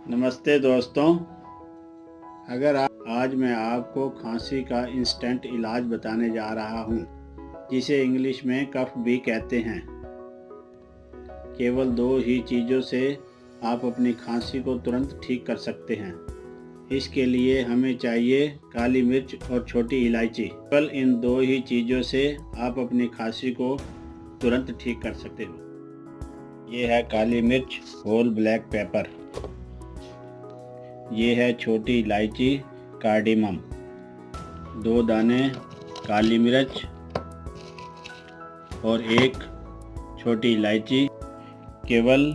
नमस्ते दोस्तों। आज मैं आपको खांसी का इंस्टेंट इलाज बताने जा रहा हूं, जिसे इंग्लिश में कफ भी कहते हैं। केवल 2 ही चीज़ों से आप अपनी खांसी को तुरंत ठीक कर सकते हैं। इसके लिए हमें चाहिए काली मिर्च और छोटी इलायची। केवल इन 2 ही चीज़ों से आप अपनी खांसी को तुरंत ठीक कर सकते हो। ये है काली मिर्च, होल ब्लैक पेपर। ये है छोटी इलायची, कार्डिमम। 2 दाने काली मिर्च और 1 छोटी इलायची। केवल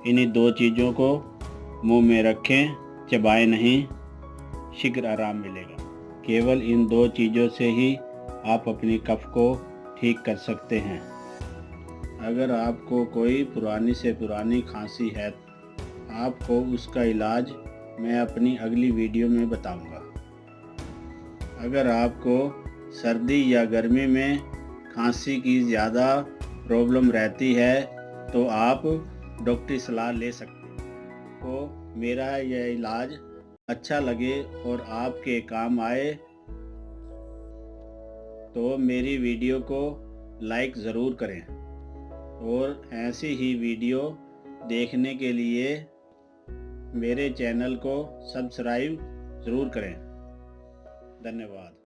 इन्हीं 2 चीज़ों को मुंह में रखें, चबाएं नहीं, शीघ्र आराम मिलेगा। केवल इन 2 चीज़ों से ही आप अपनी कफ को ठीक कर सकते हैं। अगर आपको कोई पुरानी से पुरानी खांसी है, आपको उसका इलाज मैं अपनी अगली वीडियो में बताऊंगा। अगर आपको सर्दी या गर्मी में खांसी की ज़्यादा प्रॉब्लम रहती है तो आप डॉक्टरी सलाह ले सकते हैं। तो मेरा यह इलाज अच्छा लगे और आपके काम आए तो मेरी वीडियो को लाइक ज़रूर करें और ऐसी ही वीडियो देखने के लिए मेरे चैनल को सब्सक्राइब ज़रूर करें। धन्यवाद।